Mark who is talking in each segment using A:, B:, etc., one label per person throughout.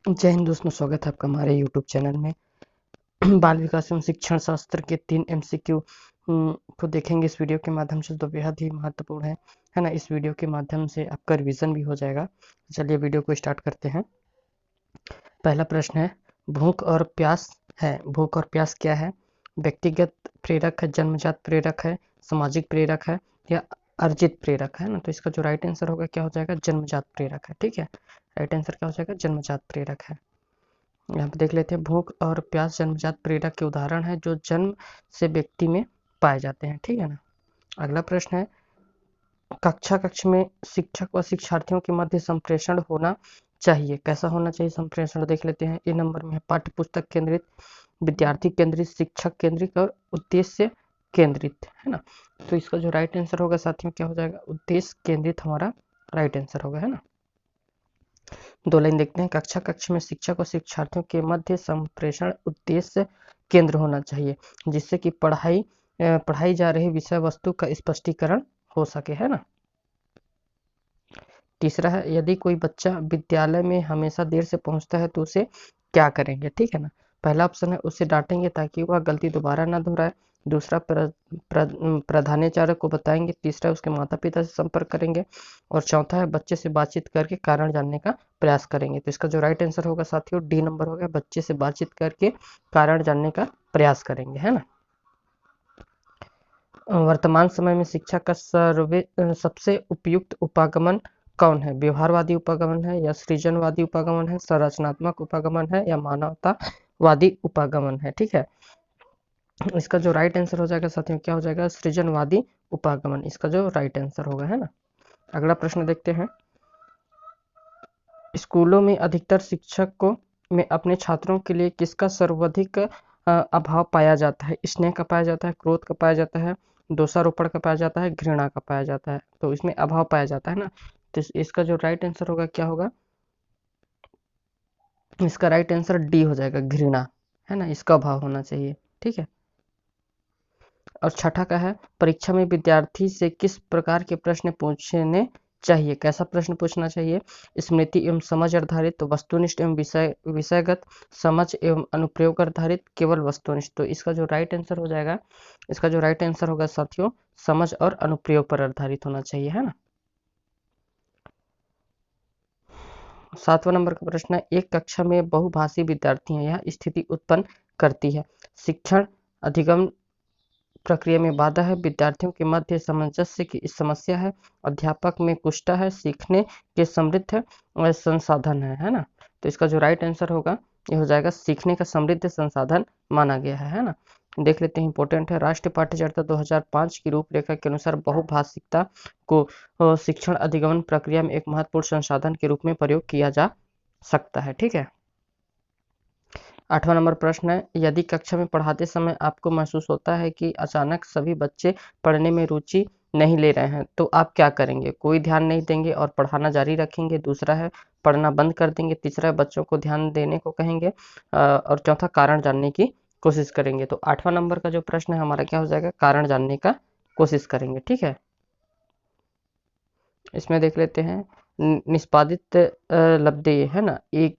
A: जय हिंद दोस्तों, स्वागत है आपका हमारे YouTube चैनल में। बाल विकास एवं शिक्षण शास्त्र के 3 MCQ को देखेंगे इस वीडियो के माध्यम से, तो बेहद ही महत्वपूर्ण है ना। इस वीडियो के माध्यम से आपका रिवीजन भी हो जाएगा। चलिए वीडियो को स्टार्ट करते हैं। पहला प्रश्न है, भूख और प्यास है। भूख और प्यास क्या है? व्यक्तिगत प्रेरक है, जन्मजात प्रेरक है, सामाजिक प्रेरक है या अर्जित प्रेरक है ना। तो इसका जो राइट आंसर होगा क्या हो जाएगा? जन्मजात प्रेरक है। ठीक है, राइट आंसर क्या हो जाएगा? जन्मजात प्रेरक है। यहाँ पे देख लेते हैं, भूख और प्यास जन्मजात प्रेरक के उदाहरण है जो जन्म से व्यक्ति में पाए जाते हैं। ठीक है ना। अगला प्रश्न है, कक्ष में शिक्षक व शिक्षार्थियों के मध्य संप्रेषण होना चाहिए। कैसा होना चाहिए संप्रेषण? देख लेते हैं। ए नंबर में है पाठ्य पुस्तक केंद्रित, विद्यार्थी केंद्रित, शिक्षक केंद्रित और उद्देश्य केंद्रित, है ना। तो इसका जो राइट आंसर होगा साथियों क्या हो जाएगा? उद्देश्य केंद्रित हमारा राइट आंसर होगा, है ना। दो लाइन देखते हैं। कक्ष में शिक्षक और शिक्षार्थियों के मध्य संप्रेषण उद्देश्य केंद्र होना चाहिए, जिससे कि पढ़ाई जा रही विषय वस्तु का स्पष्टीकरण हो सके, है ना। तीसरा है, यदि कोई बच्चा विद्यालय में हमेशा देर से पहुंचता है तो उसे क्या करेंगे? ठीक है ना। पहला ऑप्शन है, उसे डांटेंगे ताकि वह गलती दोबारा ना दोहराए। दूसरा, प्रधानाचार्य को बताएंगे। तीसरा, उसके माता पिता से संपर्क करेंगे। और चौथा है, बच्चे से बातचीत करके कारण जानने का प्रयास करेंगे। तो इसका जो राइट आंसर होगा साथियों, डी नंबर होगा, बच्चे से बातचीत करके कारण जानने का प्रयास करेंगे, है ना। वर्तमान समय में शिक्षा का सबसे उपयुक्त उपागमन कौन है? व्यवहारवादी उपागमन है या सृजनवादी उपागमन है, संरचनात्मक उपागमन है या मानवतावादी उपागमन है? ठीक है, इसका जो राइट आंसर हो जाएगा साथियों क्या हो जाएगा? सृजनवादी उपागमन इसका जो राइट आंसर होगा, है ना। अगला प्रश्न देखते हैं। स्कूलों में अधिकतर शिक्षकों में अपने छात्रों के लिए किसका सर्वाधिक अभाव पाया जाता है? स्नेह का पाया जाता है, क्रोध का पाया जाता है, दोषारोपण का पाया जाता है, घृणा का पाया जाता है? तो इसमें अभाव पाया जाता है ना। तो इसका जो राइट आंसर होगा क्या होगा? इसका राइट आंसर डी हो जाएगा, घृणा, है ना। इसका अभाव होना चाहिए। ठीक है। और छठा का है, परीक्षा में विद्यार्थी से किस प्रकार के प्रश्न पूछने चाहिए? कैसा प्रश्न पूछना चाहिए? स्मृति एवं समझ आधारित, वस्तुनिष्ठ एवं विषयगत, समझ एवं अनुप्रयोग आधारित, केवल वस्तुनिष्ठ? तो इसका जो राइट आंसर हो जाएगा, इसका जो राइट आंसर होगा साथियों, समझ और अनुप्रयोग पर आधारित होना चाहिए, है ना। 7वां नंबर का प्रश्न है, एक कक्षा में बहुभाषी विद्यार्थी हैं, यह स्थिति उत्पन्न करती है। शिक्षण अधिगम प्रक्रिया में बाधा है, विद्यार्थियों के मध्य सामंजस्य की समस्या है, अध्यापक में कुष्ठा है, सीखने के समृद्ध संसाधन है ना। तो इसका जो राइट आंसर होगा ये हो जाएगा, सीखने का समृद्ध संसाधन माना गया है ना। देख लेते हैं, इंपॉर्टेंट है। राष्ट्रीय पाठ्यचर्या 2005 की रूपरेखा के अनुसार बहुभाषिकता को शिक्षण अधिगमन प्रक्रिया में एक महत्वपूर्ण संसाधन के रूप में प्रयोग किया जा सकता है। ठीक है। 8वां नंबर प्रश्न है, यदि कक्षा में पढ़ाते समय आपको महसूस होता है कि अचानक सभी बच्चे पढ़ने में रुचि नहीं ले रहे हैं तो आप क्या करेंगे? कोई ध्यान नहीं देंगे और पढ़ाना जारी रखेंगे। दूसरा है, पढ़ना बंद कर देंगे। तीसरा है, बच्चों को ध्यान देने को कहेंगे। और चौथा, कारण जानने की कोशिश करेंगे। तो 8वां नंबर का जो प्रश्न है हमारा क्या हो जाएगा? कारण जानने का कोशिश करेंगे। ठीक है। इसमें देख लेते हैं, निष्पादित लब्धे है ना। ए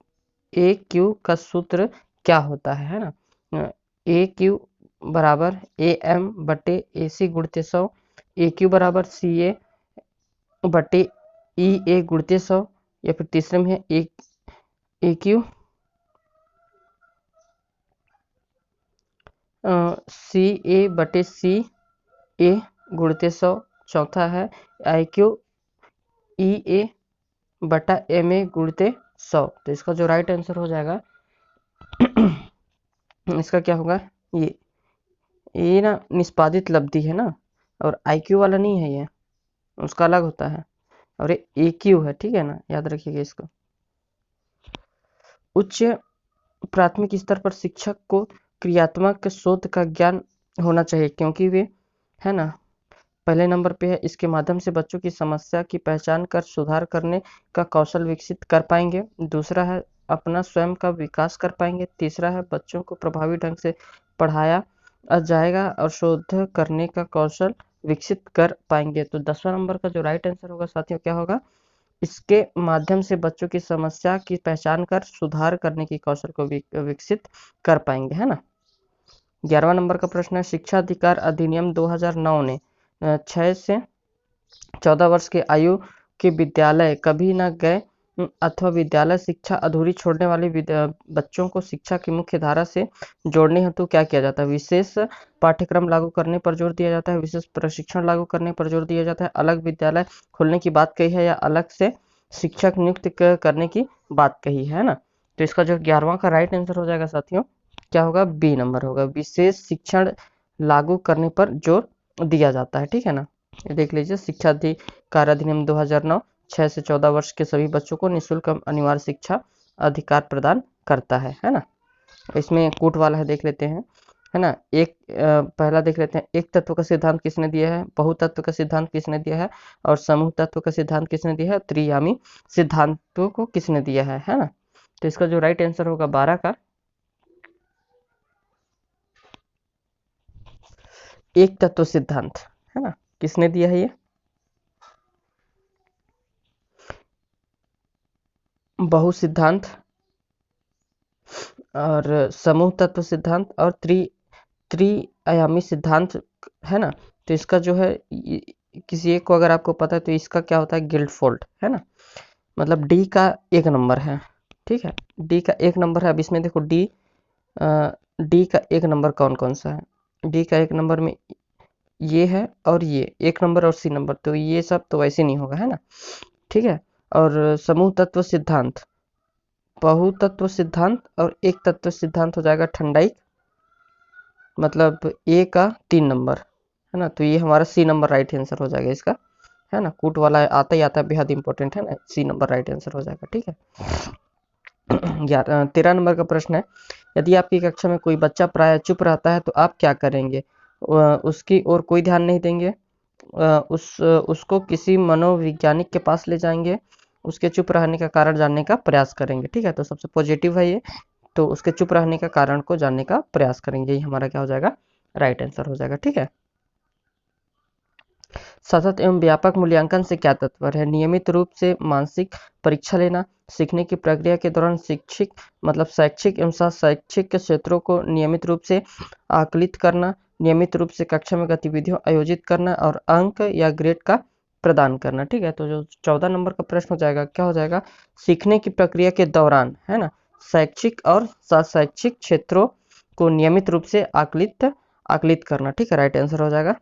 A: क्यू का सूत्र क्या होता है ना। ए क्यू बराबर ए एम बटे ए सी गुणते 100, ए क्यू बराबर सी ए बटे ई ए गुणते 100, या फिर तीसरे में है ए क्यू सी ए बटे सी ए गुणते 100। चौथा है आई क्यू ई ए बटा एम ए गुणते 100। तो इसका जो राइट आंसर हो जाएगा इसका क्या होगा? ये ना निष्पादित लब्धि है ना, और आईक्यू वाला नहीं है, ये उसका अलग होता है, और ये AQ है। ठीक है ना, याद रखिएगा इसको। उच्च प्राथमिक स्तर पर शिक्षक को क्रियात्मक शोध का ज्ञान होना चाहिए, क्योंकि वे, है ना, पहले नंबर पे है, इसके माध्यम से बच्चों की समस्या की पहचान कर सुधार करने का कौशल विकसित कर पाएंगे। दूसरा है, अपना स्वयं का विकास कर पाएंगे। तीसरा है, बच्चों को प्रभावी ढंग से पढ़ाया जाएगा और शोध करने का कौशल विकसित कर पाएंगे। तो 10वां नंबर का जो राइट आंसर होगा साथियों क्या होगा? इसके माध्यम से बच्चों की समस्या की पहचान कर सुधार करने की कौशल को विकसित कर पाएंगे, है ना। 11वां नंबर का प्रश्न है, शिक्षा अधिकार अधिनियम 2009 ने 6 से 14 वर्ष के आयु के विद्यालय कभी न गए अथवा विद्यालय शिक्षा अधूरी छोड़ने वाले बच्चों को शिक्षा की मुख्य धारा से जोड़ने हेतु क्या किया जाता है? विशेष पाठ्यक्रम लागू करने पर जोर दिया जाता है, विशेष प्रशिक्षण लागू करने पर जोर दिया जाता है, अलग विद्यालय खोलने की बात कही है, या अलग से शिक्षक नियुक्त करने की बात कही है ना। तो इसका जो 11वां का राइट आंसर हो जाएगा साथियों, क्या होगा? बी नंबर होगा, विशेष शिक्षण लागू करने पर जोर दिया जाता है, ठीक है ना। ये देख लीजिए, शिक्षा अधिकार अधिनियम 2009 6 से 14 वर्ष के सभी बच्चों को निःशुल्क अनिवार्य शिक्षा अधिकार प्रदान करता है ना। इसमें कूट वाला है, देख लेते हैं, है ना। पहला देख लेते हैं, एक तत्व का सिद्धांत किसने दिया है, बहुतत्व का सिद्धांत किसने दिया है, और समूह तत्व का सिद्धांत किसने दिया है, त्रियामी सिद्धांतों को किसने दिया है ना। तो इसका जो राइट आंसर होगा 12 का एक तत्व सिद्धांत, है ना। किसने दिया है ये? बहु सिद्धांत और समूह तत्व सिद्धांत और त्रिआयामी सिद्धांत, है ना। तो इसका जो है, किसी एक को अगर आपको पता है तो इसका क्या होता है, गिल्डफोल्ड, है ना। मतलब डी का एक नंबर है, ठीक है, डी का एक नंबर है। अब इसमें देखो डी का एक नंबर कौन कौन सा है? डी का एक नंबर में ये है और ये एक नंबर और सी नंबर, तो ये सब तो वैसे नहीं होगा, है ना, ठीक है। और समूह तत्व सिद्धांत, बहुतत्व सिद्धांत और एक तत्व सिद्धांत हो जाएगा ठंडाई, मतलब ए का 3 नंबर, है ना। तो ये हमारा सी नंबर राइट आंसर हो जाएगा इसका, है ना। कूट वाला आता ही आता है, बेहद इंपॉर्टेंट है ना, सी नंबर राइट आंसर हो जाएगा, ठीक है। 13 नंबर का प्रश्न है, यदि आपकी कक्षा में कोई बच्चा प्राय चुप रहता है तो आप क्या करेंगे? उसकी ओर कोई ध्यान नहीं देंगे, उसको किसी मनोवैज्ञानिक के पास ले जाएंगे, उसके चुप रहने का कारण जानने का प्रयास करेंगे, ठीक है। तो सबसे पॉजिटिव है ये, तो उसके चुप रहने का कारण को जानने का प्रयास करेंगे, ये हमारा क्या हो जाएगा, राइट आंसर हो जाएगा, ठीक है। सतत एवं व्यापक मूल्यांकन से क्या तात्पर्य है? नियमित रूप से मानसिक परीक्षा लेना, सीखने की प्रक्रिया के दौरान शैक्षिक एवं शैक्षिक के क्षेत्रों को नियमित रूप से आकलित करना, नियमित रूप से कक्षा में गतिविधियों आयोजित करना और अंक या ग्रेड का प्रदान करना, ठीक है। तो जो 14 नंबर का प्रश्न हो जाएगा, क्या हो जाएगा, सीखने की प्रक्रिया के दौरान, है ना, शैक्षिक और शैक्षिक क्षेत्रों को नियमित रूप से आकलित करना, ठीक है, राइट आंसर हो जाएगा।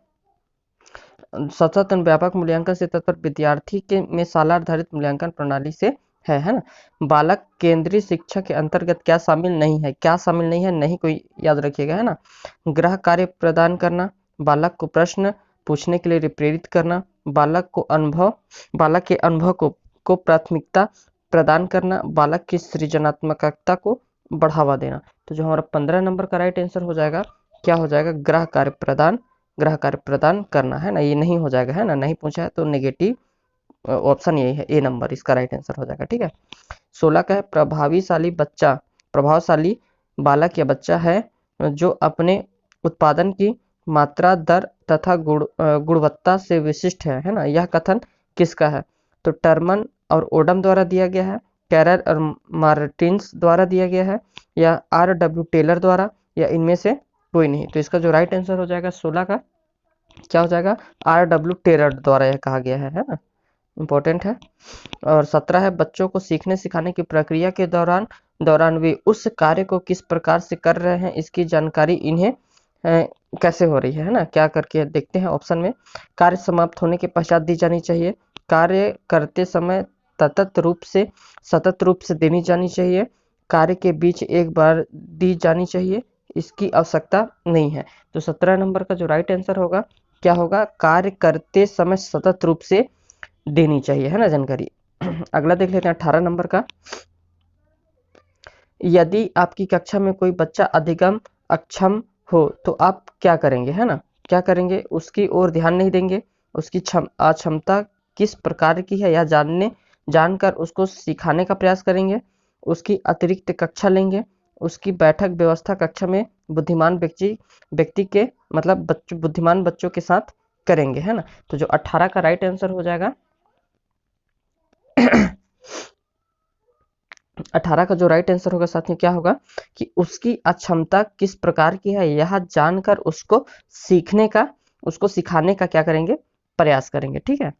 A: सतत व्यापक मूल्यांकन से तात्पर्य विद्यार्थी के में शाला आधारित मूल्यांकन प्रणाली से है ना। बालक केंद्रीय शिक्षा के अंतर्गत क्या शामिल नहीं है, क्या शामिल नहीं है, नहीं कोई याद रखिएगा, है ना। गृह कार्य प्रदान करना, बालक को प्रश्न पूछने के लिए प्रेरित करना, बालक के अनुभव को प्राथमिकता प्रदान करना, बालक की सृजनात्मकता को बढ़ावा देना। तो जो हमारा 15 नंबर का राइट आंसर हो जाएगा, क्या हो जाएगा, गृह कार्य प्रदान करना, है ना। ये नहीं हो जाएगा, है ना, नहीं पूछा है तो नेगेटिव ऑप्शन यही है, ए नंबर इसका राइट आंसर हो जाएगा, ठीक है। 16 का है, प्रभावशाली बालक या बच्चा है जो अपने उत्पादन की मात्रा, दर तथा गुणवत्ता से विशिष्ट है ना। यह कथन किसका है? तो टर्मन और ओडम द्वारा दिया गया है, कैरर और मार्टिन्स द्वारा दिया गया है, या R.W. टेलर द्वारा, या इनमें से कोई नहीं। तो इसका जो राइट आंसर हो जाएगा 16 का, क्या हो जाएगा, R.W. टेलर द्वारा यह कहा गया है ना, इंपॉर्टेंट है। और 17 है, बच्चों को सीखने सिखाने की प्रक्रिया के दौरान वे उस कार्य को किस प्रकार से कर रहे हैं, इसकी जानकारी इन्हें कैसे हो रही है ना। क्या करके देखते हैं ऑप्शन में, कार्य समाप्त होने के पश्चात दी जानी चाहिए, कार्य करते समय सतत रूप से देनी जानी चाहिए, कार्य के बीच एक बार दी जानी चाहिए, इसकी आवश्यकता नहीं है। तो 17 नंबर का जो राइट आंसर होगा, क्या होगा, कार्य करते समय सतत रूप से देनी चाहिए, है ना, जानकारी। अगला देख लेते हैं 18 नंबर का, यदि आपकी कक्षा में कोई बच्चा अधिगम अक्षम हो तो आप क्या करेंगे, है ना, क्या करेंगे, उसकी ओर ध्यान नहीं देंगे, उसकी अक्षमता किस प्रकार की है या जानकर उसको सिखाने का प्रयास करेंगे, उसकी अतिरिक्त कक्षा लेंगे, उसकी बैठक व्यवस्था कक्षा में बुद्धिमान व्यक्ति के मतलब बुद्धिमान बच्चों के साथ करेंगे, है ना। तो जो 18 का राइट आंसर हो जाएगा 18 का जो राइट आंसर होगा साथ में क्या होगा कि उसकी अक्षमता किस प्रकार की है यह जानकर उसको सिखाने का क्या करेंगे, प्रयास करेंगे। ठीक है।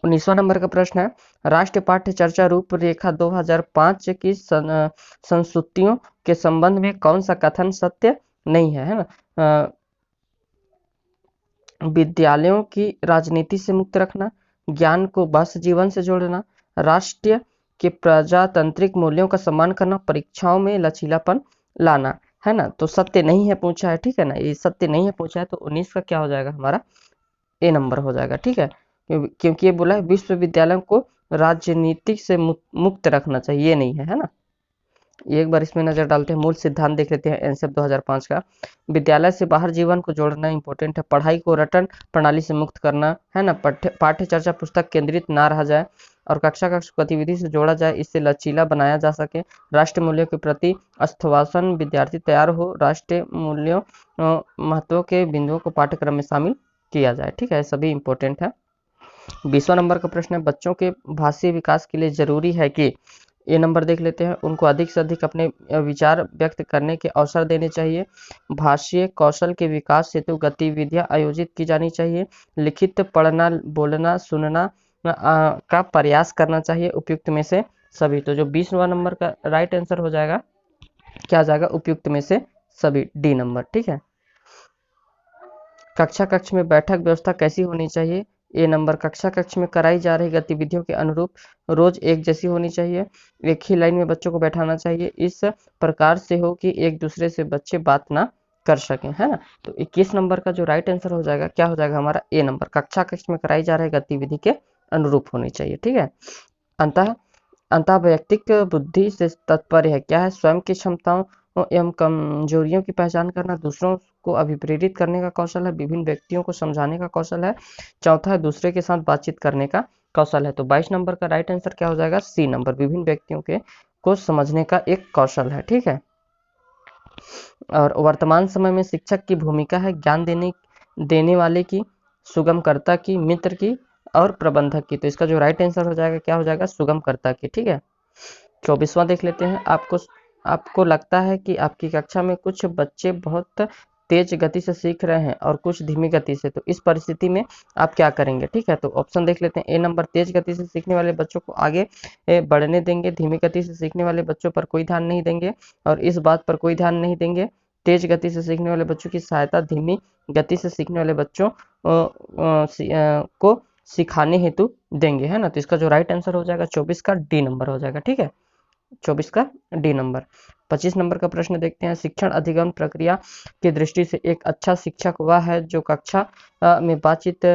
A: 19वां नंबर का प्रश्न है राष्ट्रीय पाठ्य चर्चा रूपरेखा 2005 की संस्तुतियों के संबंध में कौन सा कथन सत्य नहीं है ना। विद्यालयों की राजनीति से मुक्त रखना, ज्ञान को बस जीवन से जोड़ना, राष्ट्रीय के प्रजातांत्रिक मूल्यों का सम्मान करना, परीक्षाओं में लचीलापन लाना, है ना। तो सत्य नहीं है पूछा है, ठीक है ना, ये सत्य नहीं है पूछा है, तो 19 का क्या हो जाएगा हमारा, ए नंबर हो जाएगा। ठीक है, क्योंकि ये बोला है विश्वविद्यालयों को राजनीति से मुक्त रखना चाहिए, ये नहीं है ना। एक बार इसमें नजर डालते हैं, मूल सिद्धांत देख लेते हैं एनसीईआरटी 2005 का। विद्यालय से बाहर जीवन को जोड़ना इंपॉर्टेंट है, पढ़ाई को रटन प्रणाली से मुक्त करना, है ना, पाठ्य चर्चा पुस्तक केंद्रित ना रहा जाए और कक्षा गतिविधि से जोड़ा जाए, इससे लचीला बनाया जा सके, राष्ट्रीय मूल्यों के प्रति अस्थवासन विद्यार्थी तैयार हो, राष्ट्रीय मूल्यों महत्व के बिंदुओं को पाठ्यक्रम में शामिल किया जाए। ठीक है, सभी इंपॉर्टेंट है। 20वां नंबर का प्रश्न है बच्चों के भाषी विकास के लिए जरूरी है कि, ये नंबर देख लेते हैं, उनको अधिक से अधिक अपने विचार व्यक्त करने के अवसर देने चाहिए, भाषीय कौशल के विकास हेतु गतिविधियां आयोजित की जानी चाहिए, लिखित पढ़ना बोलना सुनना का प्रयास करना चाहिए, उपयुक्त में से सभी। तो जो 20वां नंबर का राइट आंसर हो जाएगा, क्या आ जाएगा, उपयुक्त में से सभी, डी नंबर। ठीक है। कक्ष में बैठक व्यवस्था कैसी होनी चाहिए, ए नंबर, कक्ष में कराई जा रही गतिविधियों के अनुरूप रोज एक जैसी होनी चाहिए, एक ही लाइन में बच्चों को बैठाना चाहिए, इस प्रकार से हो कि एक दूसरे से बच्चे बात ना कर सकें, है ना। तो 21 नंबर का जो राइट आंसर हो जाएगा, क्या हो जाएगा हमारा, ए नंबर, कक्ष में कराई जा रही गतिविधि के अनुरूप होनी चाहिए। ठीक है। अंतः वैयक्तिक बुद्धि से तात्पर्य है क्या है, स्वयं की क्षमताओं एवं कमजोरियों की पहचान करना, दूसरों को अभिप्रेरित करने का कौशल है, विभिन्न व्यक्तियों को समझाने का कौशल है, चौथा है दूसरे के साथ बातचीत करने का कौशल है। तो 22 नंबर का राइट आंसर क्या हो जाएगा, सी नंबर, विभिन्न व्यक्तियों के को समझने का एक कौशल है। ठीक है। और वर्तमान समय में शिक्षक की भूमिका है ज्ञान देने वाले की, सुगमकर्ता की, मित्र की और प्रबंधक की। तो इसका जो राइट आंसर हो जाएगा, क्या हो जाएगा, सुगमकर्ता की। ठीक है। 24वां देख लेते हैं, आपको लगता है कि आपकी कक्षा में कुछ बच्चे बहुत तेज गति से सीख रहे हैं और कुछ धीमी गति से, तो इस परिस्थिति में आप क्या करेंगे। ठीक है। तो ऑप्शन देख लेते हैं, ए नंबर, तेज गति से सीखने वाले बच्चों को आगे बढ़ने देंगे, धीमी गति से सीखने वाले बच्चों पर कोई ध्यान नहीं देंगे और इस बात पर कोई ध्यान नहीं देंगे, तेज गति से सीखने वाले बच्चों की सहायता धीमी गति से सीखने वाले बच्चों को सिखाने हेतु देंगे, है ना। तो इसका जो राइट आंसर हो जाएगा 24 का डी नंबर हो जाएगा। ठीक है, 24 का डी नंबर। 25 नंबर का प्रश्न देखते हैं, शिक्षण अधिगम प्रक्रिया की दृष्टि से एक अच्छा शिक्षक वह है जो कक्षा में बातचीत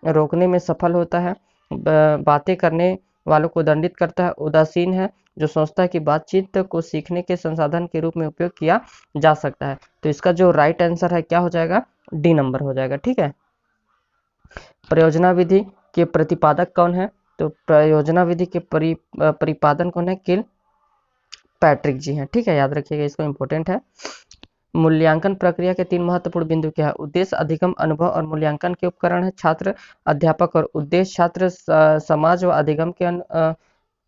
A: रोकने में सफल होता है, बातें करने वालों को दंडित करता है, उदासीन है जो सोचता है कि बातचीत को सीखने के संसाधन के रूप में उपयोग किया जा सकता है। तो इसका जो राइट आंसर है, क्या हो जाएगा, डी नंबर हो जाएगा। ठीक है। परियोजना विधि के प्रतिपादक कौन है, तो परियोजना विधि के परिपादन कौन है, किल पैट्रिक जी हैं। ठीक है, याद रखिएगा, इसको इंपॉर्टेंट है। मूल्यांकन प्रक्रिया के 3 महत्वपूर्ण बिंदु क्या है, उद्देश्य, अधिगम, अनुभव और मूल्यांकन के उपकरण है, छात्र, अध्यापक और उद्देश्य, छात्र समाज व अधिगम के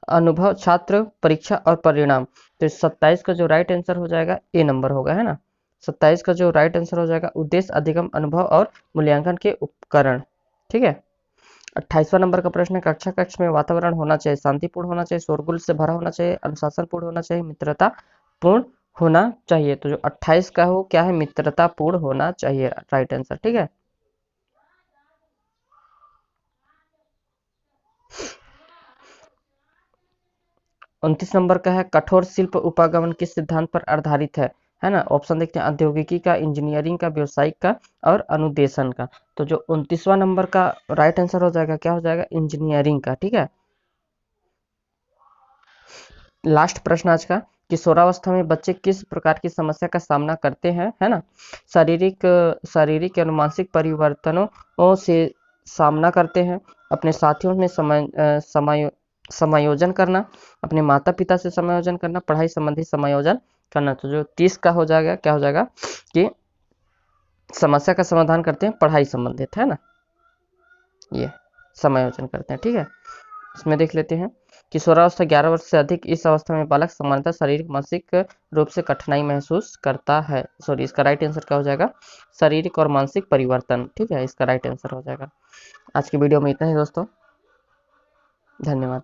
A: अनुभव, छात्र, परीक्षा और परिणाम। तो 27 का जो राइट आंसर हो जाएगा, ए नंबर होगा, है ना। 27 का जो राइट आंसर हो जाएगा, उद्देश्य, अधिगम, अनुभव और मूल्यांकन के उपकरण। ठीक है। 28वां नंबर का प्रश्न है, कक्ष में वातावरण होना चाहिए शांतिपूर्ण होना चाहिए, शोरगुल से भरा होना चाहिए, अनुशासनपूर्ण होना चाहिए, मित्रता पूर्ण होना चाहिए। तो जो 28 का हो, क्या है, मित्रता पूर्ण होना चाहिए, राइट आंसर। ठीक है। उनतीस नंबर का है, कठोर शिल्प उपागमन किस सिद्धांत पर आधारित है ना। ऑप्शन देखते हैं, औद्योगिकी का, इंजीनियरिंग का, व्यवसायिक का और अनुदेशन का। तो जो 29वां नंबर का राइट आंसर हो जाएगा, क्या हो जाएगा, इंजीनियरिंग का। ठीक है। लास्ट प्रश्न आज का, किशोरावस्था में बच्चे किस प्रकार की समस्या का सामना करते हैं, है ना। शारीरिक और मानसिक परिवर्तनों से सामना करते हैं, अपने साथियों में समायोजन करना, अपने माता पिता से समायोजन करना, पढ़ाई संबंधी समायोजन करना। तो जो 30 का हो जाएगा, क्या हो जाएगा, कि समस्या का समाधान करते हैं, पढ़ाई संबंधित, है ना, ये समायोजन करते हैं। ठीक है। इसमें देख लेते हैं, किशोरावस्था 11 वर्ष से अधिक, इस अवस्था में बालक सामान्यतः शारीरिक मानसिक रूप से कठिनाई महसूस करता है। सॉरी, इसका राइट आंसर क्या हो जाएगा? शारीरिक और मानसिक परिवर्तन। ठीक है, इसका राइट आंसर हो जाएगा। आज की वीडियो में इतना ही दोस्तों, धन्यवाद।